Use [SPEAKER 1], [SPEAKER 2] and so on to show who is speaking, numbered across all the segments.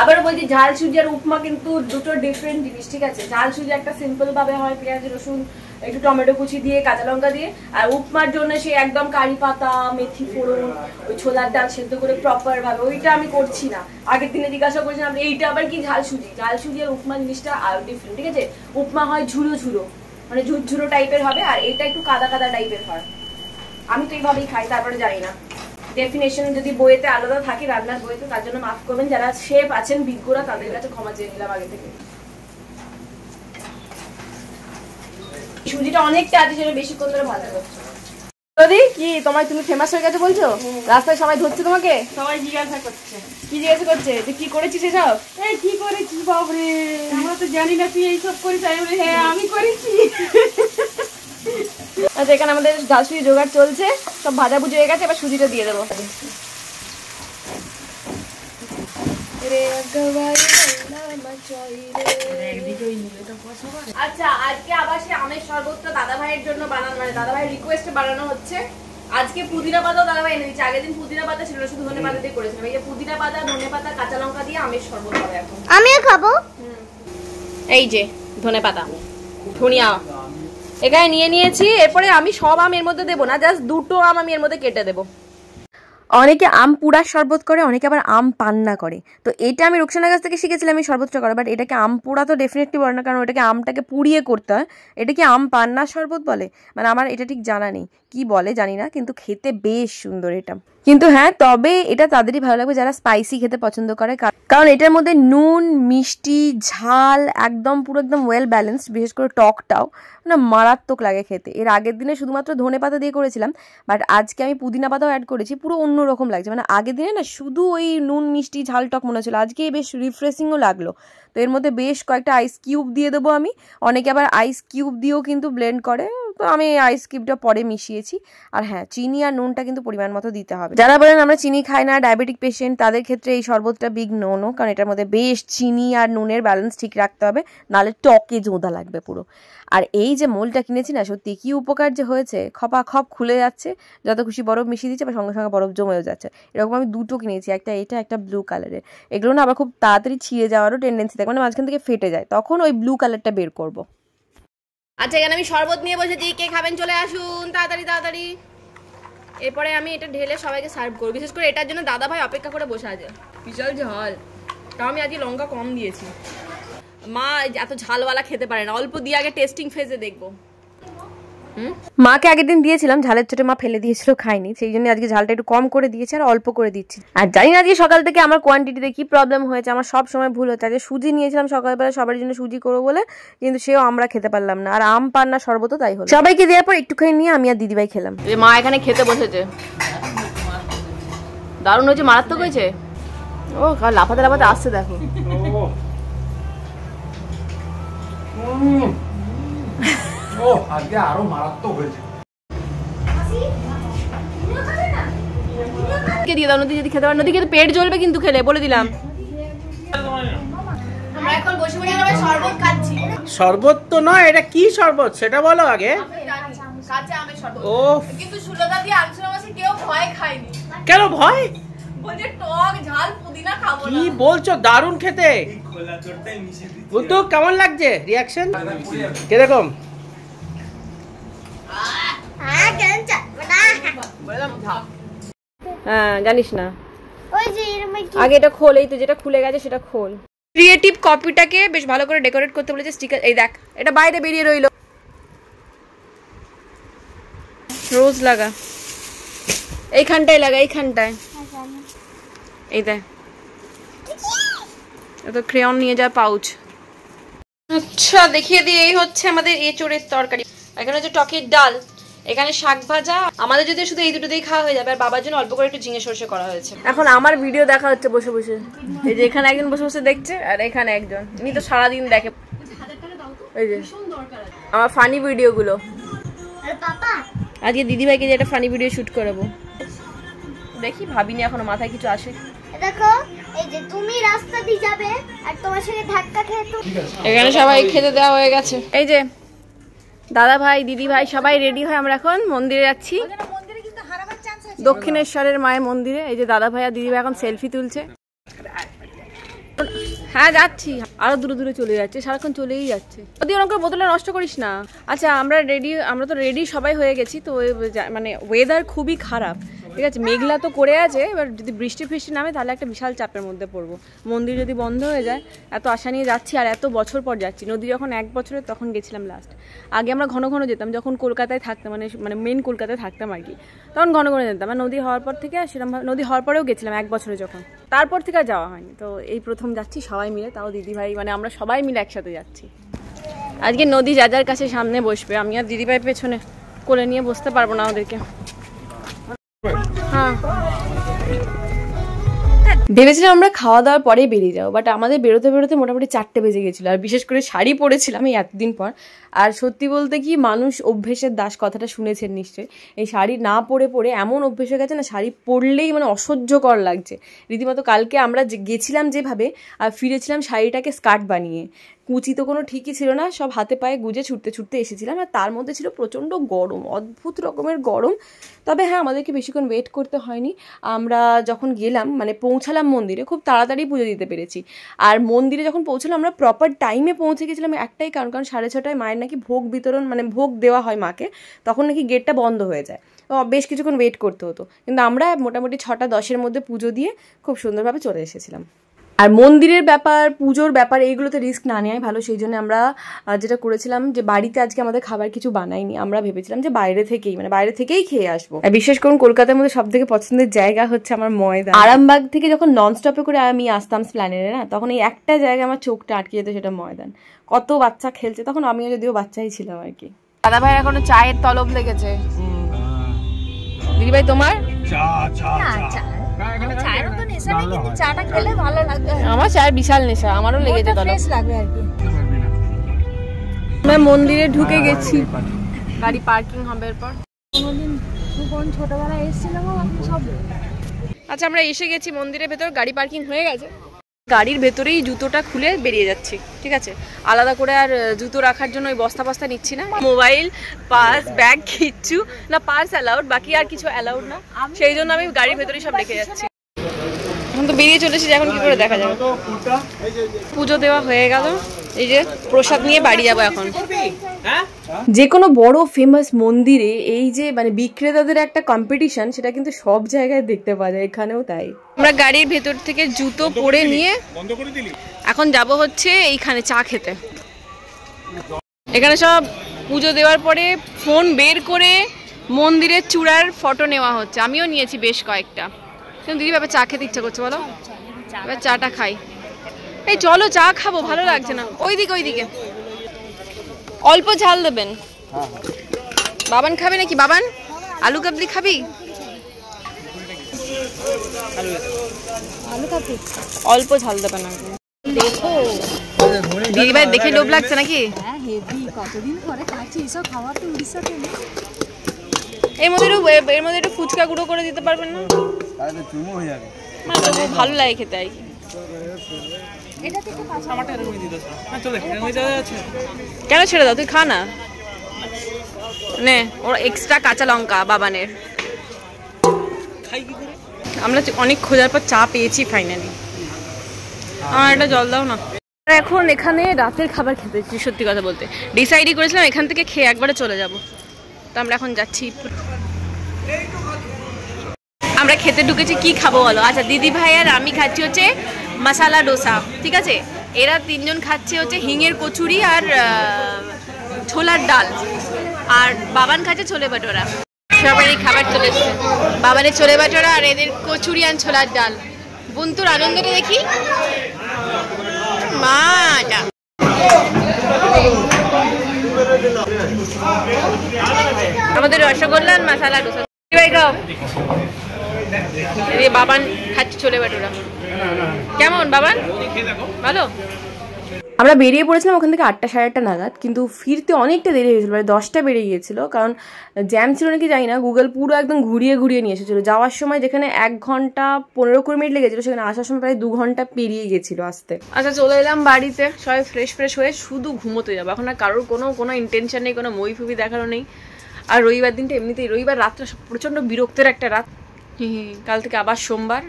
[SPEAKER 1] আবার বলছি ঝাল সুজি আর উপমা কিন্তু দুটো ডিফারেন্ট জিনিস, ঠিক আছে? ঝাল সুজি একটা সিম্পল ভাবে হয়, পেঁয়াজ রসুন একটু টমেটো কুচি দিয়ে কাঁচা লঙ্কা দিয়ে, আর উপমার জন্য সে একদম কারি পাতা মেথি ফোড়ন ওই ছোলার ডাল সেদ্ধ করে প্রপার ভাবে, ওইটা আমি করছি না। আগের দিনে জিজ্ঞাসা করেছিলাম এইটা আবার কি ঝাল সুজি। ঝাল সুজি আর উপমা জিনিসটা আর ডিফারেন্ট, ঠিক আছে? উপমা হয় ঝুরো ঝুরো, মানে ঝুরঝুরো টাইপের হবে, আর এটা একটু কাদা কাদা টাইপের হয়। আমি তো এইভাবেই খাই, তারপরে জানি না ডেফিনেশন যদি বইতে আলাদা থাকে রান্নার বইতে, তার জন্য মাফ করবেন। যারা শেফ আছেন বিজ্ঞরা তাদের কাছে ক্ষমা চেয়ে নিলাম আগে থেকে। সুজিটা অনেকটা আছে, সেটা বেশিক্ষণ ধরে ভাজা করছে। দাদি কি তোমায় তুমি ফেমাস হয়ে গেছে বলছো? রাস্তায় সবাই ধরছে তোমাকে,
[SPEAKER 2] সবাই জিজ্ঞাসা করছে।
[SPEAKER 1] কি জিজ্ঞাসা করছে যে কি করেছিস এসব?
[SPEAKER 2] এই কি করেছিস বাবরে, আমরা তো জানি না তুই এইসব করিস। হ্যাঁ আমি করেছি।
[SPEAKER 1] আচ্ছা, এখানে আমাদের ঝাল সুজি জোগাড় চলছে, সব ভাজাভুজি হয়ে গেছে, এবার সুজিটা দিয়ে দেবো। আচ্ছা, আজকে আবার সে আমের শরবতটা দাদা ভাইয়ের জন্য বানানো, মানে দাদা ভাইয়ের রিকোয়েস্টে বানানো হচ্ছে। আজকে পুদিনা পাতাও দাদা ভাই এনে দিচ্ছে, আগের দিন পুদিনা পাতা ছিল না, শুধু ধনে পাতা দিয়ে করেছিলাম। এই যে পুদিনা পাতা ধনে পাতা কাঁচা লঙ্কা দিয়ে আমের শরবত হবে এখন।
[SPEAKER 3] আমিও খাবো।
[SPEAKER 1] এই যে ধনে পাতা ধনিয়া এখানে নিয়ে নিয়েছি। এরপরে আমি সব আম এর মধ্যে দেবো না, জাস্ট দুটো আম আমি এর মধ্যে কেটে দেবো। অনেকে আম পুড়ার শরবত করে, অনেকে আবার আম পান্না করে। তো এটা আমি রুকসানার কাছ থেকে শিখেছিলাম এই শরবতটা করা, বাট এটাকে আম পোড়া তো ডেফিনেটলি বলে না, কারণ ওটাকে আমটাকে পুড়িয়ে করতে হয়। এটা কি আম পান্না শরবত বলে, মানে আমার এটা ঠিক জানা নেই কি বলে জানি না, কিন্তু খেতে বেশ সুন্দর এটা। কিন্তু হ্যাঁ, তবে এটা তাদেরই ভালো লাগবে যারা স্পাইসি খেতে পছন্দ করে, কারণ এটার মধ্যে নুন মিষ্টি ঝাল একদম পুরো একদম ওয়েল ব্যালেন্সড, বিশেষ করে টকটাও মানে মারাত্মক লাগে খেতে। এর আগের দিনে শুধুমাত্র ধনে পাতা দিয়ে করেছিলাম, বাট আজকে আমি পুদিনা পাতাও অ্যাড করেছি, পুরো অন্যরকম লাগছে। মানে আগের দিনে না শুধু ওই নুন মিষ্টি ঝাল টক মনে হচ্ছিল, আজকে বেশ রিফ্রেশিংও লাগলো। তো এর মধ্যে বেশ কয়েকটা আইস কিউব দিয়ে দেবো আমি। অনেকে আবার আইস কিউব দিয়েও কিন্তু ব্লেন্ড করে, তো আমি আইস কিউবটা পরে মিশিয়েছি। আর হ্যাঁ, চিনি আর নুনটা কিন্তু পরিমাণ মতো দিতে হবে। যারা বলেন আমরা চিনি খাই না, ডায়াবেটিক পেশেন্ট, তাদের ক্ষেত্রে এই শরবতটা বিগ নো, কারণ এটার মধ্যে বেশ চিনি আর নুনের ব্যালেন্স ঠিক রাখতে হবে, নাহলে টকে জোঁদা লাগবে পুরো। আর এই যে মোলটা কিনেছি না, সত্যি কি উপকার যে হয়েছে, খপ খুলে যাচ্ছে, যত খুশি বরফ মিশিয়ে দিচ্ছে, বা সঙ্গে সঙ্গে বরফ জমেও যাচ্ছে। এরকম আমি দুটো কিনেছি, একটা এটা একটা ব্লু কালারের। এগুলো না আবার খুব তাড়াতাড়ি ছিঁড়ে যাওয়ারও টেন্ডেন্সি থাকে, মানে মাঝখান থেকে ফেটে যায়, তখন ওই ব্লু কালারটা বের করবো। আচ্ছা, এখানে আমি শরবত নিয়ে বসেছি, কে খাবেন চলে আসুন তাড়াতাড়ি তাড়াতাড়ি। এরপরে আমি এটা ঢেলে সবাইকে সার্ভ করবো, বিশেষ করে এটার জন্য দাদা ভাই অপেক্ষা করে বসে আছে। বিশাল ঝাল, তাও আমি আজকে লঙ্কা কম দিয়েছি। মা এত ঝালওয়ালা খেতে পারে না, অল্প দিয়ে আগে টেস্টিং ফেজে দেখবো। মাকে আগের দিন দিয়েছিলাম ঝালের চোটে, মা ফেলে দিয়েছিল খাইনি, সেই জন্য আজকে ঝালটা একটু কম করে দিয়েছি আর অল্প করে দিচ্ছি। আর জানি না আজকে সকাল থেকে আমার কোয়ান্টিটিতে কি প্রবলেম হয়েছে, আমার সব সময় ভুল হচ্ছে। আজকে সুজি নিয়েছিলাম সকালবেলা সবার জন্য সুজি করবো বলে, কিন্তু সেও আমরা খেতে পারলাম না। আর আম পান্না শরবতও তাই হলো। সবাইকে দেওয়ার পর একটুখানি নিয়ে আমি আর দিদিভাই খেলাম। মা এখানে খেতে বসেছে, দারুণ হয়েছে, মারাত্মক হয়েছে। ও লাফাতে লাফাতে আসছে দেখো।
[SPEAKER 4] ও আজকে আরো মারাত্মক হয়েছে।
[SPEAKER 1] দিয়ে দাও, নদী যদি খেতে পারে, নদী খেতে পেট জ্বলবে কিন্তু খেলে, বলে দিলাম। আমরা এখন বসে বসে আমরা শরবত খাচ্ছি।
[SPEAKER 2] শরবত তো নয়, এটা কি শরবত সেটা বলো আগে।
[SPEAKER 1] কাঁচা আমের শরবত।
[SPEAKER 2] ও
[SPEAKER 1] কিন্তু সুলতা দিয়ে আলোচনা মাসে কেউ ভয় খায়নি।
[SPEAKER 2] কেন ভয়?
[SPEAKER 1] বলছে টক ঝাল পুদিনা খাবো না।
[SPEAKER 2] কি বলছো, দারুণ খেতে। বুদ্ধু কেমন লাগছে রিয়াকশন কিরকম?
[SPEAKER 1] হ্যাঁ জানিস না, আগে এটা খোল, এই তো যেটা খুলে গেছে সেটা খোল। ক্রিয়েটিভ কপিটাকে বেশ ভালো করে ডেকোরেট করতে বলেছে স্টিকার। এই দেখ, এটা বাইরে বেরিয়ে রইলো। রোজ লাগা, এইখানটায় লাগা, এইখানটায়। এই দেখ, তো ক্রেয়ন নিয়ে যা পাউচ। আচ্ছা দেখিয়ে দিই, এই হচ্ছে আমাদের এঁচোড়ের তরকারি। এখানে হচ্ছে টকের ডাল, এখানে শাক ভাজা। আমাদের যদি শুধু এই দুটো দিয়ে খাওয়া হয়ে যাবে, আর বাবার জন্য অল্প করে একটু ঝিঙে সরষে করা হয়েছে। এখন আমার ভিডিও দেখা হচ্ছে বসে বসে, এই যে এখানে একজন বসে বসে দেখছে, আর এখানে একজন, উনি তো সারাদিন দেখে। এই যে আমার ফানি ভিডিও গুলো। আজকে দিদিভাইকে যে একটা ফানি ভিডিও শুট করাবো, দেখি ভাবিনি এখনো মাথায় কিছু আসে।
[SPEAKER 3] দেখো এই যে তুমি রাস্তা দিয়ে যাবে আর তোমার সঙ্গে ধাক্কা খেয়ে তো।
[SPEAKER 1] এখানে সবাই খেতে দেওয়া হয়ে গেছে। এই যে দাদা ভাই দিদি ভাই সবাই রেডি হয়, আমরা এখন মন্দিরে যাচ্ছি, দক্ষিণেশ্বরের মায়ের মন্দিরে। এই যে দাদা ভাই আর দিদি ভাই এখন সেলফি তুলছে। হ্যাঁ যাচ্ছি, আরো দূরে দূরে চলে যাচ্ছে, সারাক্ষণ চলেই যাচ্ছে। যদি ওরকম বোতলে নষ্ট করিস না। আচ্ছা আমরা তো রেডি সবাই হয়ে গেছি তো, মানে ওয়েদার খুবই খারাপ, ঠিক আছে, মেঘলা তো করে আছে। এবার যদি বৃষ্টি ফৃষ্টি নামে তাহলে একটা বিশাল চাপের মধ্যে পড়বো। মন্দির যদি বন্ধ হয়ে যায়, এত আশা নিয়ে যাচ্ছি আর এত বছর পর যাচ্ছি। নদী যখন 1 বছরের তখন গেছিলাম লাস্ট। আগে আমরা ঘন ঘন যেতাম যখন কলকাতায় থাকতাম, মানে মেন কলকাতায় থাকতাম আর কি, তখন ঘন ঘন যেতাম। আর নদী হওয়ার পর থেকে সেরকম নদী হওয়ার পরেও গেছিলাম 1 বছরে যখন, তারপর থেকে আর যাওয়া হয়নি। তো এই প্রথম যাচ্ছি সবাই মিলে, তাও দিদিভাই মানে আমরা সবাই মিলে একসাথে যাচ্ছি। আজকে নদী যার কাছে সামনে বসবে, আমি আর দিদিভাই পেছনে কোলে নিয়ে বসতে পারবো না ওদেরকে। হ্যাঁ ভেবেছিলাম আমরা খাওয়া দাওয়ার পরেই বেরিয়ে যাবো, বাট আমাদের বেরোতে বেরোতে মোটামুটি 4টে বেজে গেছিলো। আর বিশেষ করে শাড়ি পরেছিলাম এই এতদিন পর। আর সত্যি বলতে কি, মানুষ অভ্যেসের দাস কথাটা শুনেছেন নিশ্চয়ই। এই শাড়ি না পরে পরে এমন অভ্যেস হয়ে গেছে না, শাড়ি পরলেই মানে অসহ্যকর লাগছে রীতিমতো। কালকে আমরা গেছিলাম যেভাবে, আর ফিরেছিলাম শাড়িটাকে স্কার্ট বানিয়ে। কুচি তো কোনো ঠিকই ছিল না, সব হাতে পায়ে গুজে ছুটতে ছুটতে এসেছিলাম। আর তার মধ্যে ছিল প্রচণ্ড গরম, অদ্ভুত রকমের গরম। তবে হ্যাঁ, আমাদেরকে বেশিক্ষণ ওয়েট করতে হয়নি। আমরা যখন গেলাম মানে পৌঁছালাম মন্দিরে, খুব তাড়াতাড়ি পুজো দিতে পেরেছি। আর মন্দিরে যখন পৌঁছালাম আমরা প্রপার টাইমে পৌঁছে গেছিলাম, একটাই কারণ 6:30টায় মায়ের নাকি ভোগ বিতরণ, মানে ভোগ দেওয়া হয় মাকে, তখন নাকি গেটটা বন্ধ হয়ে যায়। বেশ কিছুক্ষণ ওয়েট করতে হতো, কিন্তু আমরা মোটামুটি 6:10-এর মধ্যে পুজো দিয়ে খুব সুন্দরভাবে চলে এসেছিলাম। আর মন্দিরের ব্যাপার, পুজোর ব্যাপার, এইগুলোতে রিস্ক না নেওয়াই ভালো। সেই জন্য আমরা যেটা করেছিলাম যে বাড়িতে আজকে আমাদের খাবার কিছু বানাইনি। আমরা ভেবেছিলাম যে বাইরে থেকেই খেয়ে আসবো। আর বিশেষ করে কলকাতার মধ্যে সব থেকে পছন্দের জায়গা হচ্ছে আমার ময়দান। আরামবাগ থেকে যখন নন স্টপে করে আমি আসতাম স্প্ল্যানেডে না, তখন এই একটা জায়গায় আমার চোখটা আটকে যেত, সেটা ময়দান। কত বাচ্চা খেলছে, তখন আমিও যদিও বাচ্চাই ছিলাম আর কি। দাদা ভাই এখনো চায়ের তলব লেগেছে। দিদিভাই তোমার? আমার চায়ের বিশাল নেশা, আমারও লেগেছে। আমরা মন্দিরে ঢুকে গেছি, গাড়ি পার্কিং হবে এরপর। ছোটবেলায় এসেছিলাম। আচ্ছা আমরা এসে গেছি মন্দিরের ভেতর, গাড়ি পার্কিং হয়ে গেছে। গাড়ির ভেতরেই জুতোটা খুলে বেরিয়ে যাচ্ছি, ঠিক আছে। আলাদা করে আর জুতো রাখার জন্য ওই বস্তা নিচ্ছি না। মোবাইল, পার্স, ব্যাগ কিচ্ছু না, পার্স অ্যালাউড, বাকি আর কিছু অ্যালাউড না। সেই জন্য আমি গাড়ির ভেতরেই সব রেখে যাচ্ছি। এখন তো বেরিয়ে চলেছি, এখন কি করে দেখা যাবে। পুজো দেওয়া হয়ে গেল, এই যে প্রসাদ নিয়ে বাড়ি যাবো এখন। যে কোনো বড় ফেমাস মন্দিরে এই যে মানে বিক্রেতাদের একটা কম্পিটিশন, সেটা কিন্তু সব জায়গায় দেখতে পাওয়া যায়, এখানেও তাই। আমরা গাড়ির ভেতর থেকে জুতো পরে নিয়ে এখন যাব হচ্ছে এইখানে চা খেতে। এখানে সব পুজো দেওয়ার পরে ফোন বের করে মন্দিরের চূড়ার ফটো নেওয়া হচ্ছে। আমিও নিয়েছি বেশ কয়েকটা। দিদি ভাবে চা খেতে ইচ্ছা করছে, বলো এবার চাটা খাই। এই চলো চা খাবো, ভালো লাগছে না। ওইদিকে অল্প ঝাল দেবেন। বাবান খাবে নাকি? বাবান আলু কাবলি খাবি? অল্প ঝাল দেবেন। দেখো দিদিভাই দেখে লোভ লাগছে নাকি? এর মধ্যে একটু ফুচকা গুঁড়ো করে দিতে পারবেন না? ভালো লাগে খেতে আর কি। কেন ছেড়ে দাও, তুই খা না। নে ওর এক্সট্রা কাঁচা লঙ্কা বাবানের। আমরা অনেক খোঁজার পর চা পেয়েছি ফাইনালি। আমার একটা জল দাও না। এখন এখানে রাতের খাবার খেতে, সত্যি কথা বলতে ডিসাইডই করেছিলাম এখান থেকে খেয়ে একবারে চলে যাব। তো আমরা এখন যাচ্ছি। আমরা খেতে ঢুকেছি, কি খাবো বলো? আচ্ছা দিদি ভাই আর আমি খাচ্ছি হচ্ছে মশালা ডোসা, ঠিক আছে। এরা 3 জন খাচ্ছে হচ্ছে হিঙের কচুরি আর ছোলার ডাল, আর বাবান খাচ্ছে ছোলে ভাটোরা। সবারই খাবার চলে এসেছে, বাবানের ছোলে ভাটোরা আর এদের কচুরি আর ছোলার ডাল। বন্ধুর আনন্দটা দেখি। মাটা আমাদের রসগোল্লা আর মশালা ডোসা। বাবান খাচ্ছে ছোলে ভাটোরা। কেমন বাবান? ভালো। আমরা বেরিয়ে পড়েছিলাম ওখান থেকে 8টা 8:30 নাগাদ, কিন্তু ফিরতে অনেকটা দেরি হয়েছিল, মানে 10টা বেড়ে গিয়েছিল। কারণ জ্যাম ছিল নাকি জানি না, গুগল পুরো একদম ঘুরিয়ে নিয়ে এসেছিলো। যাওয়ার সময় যেখানে 1 ঘন্টা 15-20 মিনিট লেগেছিলো, সেখানে আসার সময় প্রায় 2 ঘন্টা পেরিয়ে গেছিলো আসতে। আচ্ছা চলে এলাম বাড়িতে, সবাই ফ্রেশ হয়ে শুধু ঘুমোতে যাবো এখন। আর কারোর কোনো ইন্টেনশন নেই, কোনো মুভি দেখারও নেই। আর রবিবার দিনটা এমনিতেই, রবিবার রাতটা প্রচণ্ড বিরক্তের একটা রাত। কাল থেকে আবার সোমবার,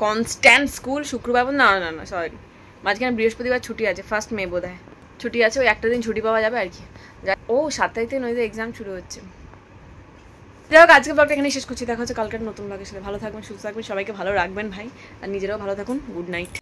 [SPEAKER 1] কনস্ট্যান্ট স্কুল। শুক্রবার না সরি মাঝখানে বৃহস্পতিবার ছুটি আছে, 1 মে বোধ হয় ছুটি আছে, ওই একটা দিন ছুটি পাওয়া যাবে আর কি। ও 7 তারিখ থেকে নদীতে এক্সাম শুরু হচ্ছে। যাই হোক, আজকে ব্লগটা এখানে শেষ করছি। দেখা হচ্ছে কালকের নতুন ব্লগের সাথে। ভালো থাকবেন, সুস্থ থাকবেন, সবাইকে ভালো রাখবেন ভাই, আর নিজেরাও ভালো থাকুন। Good night.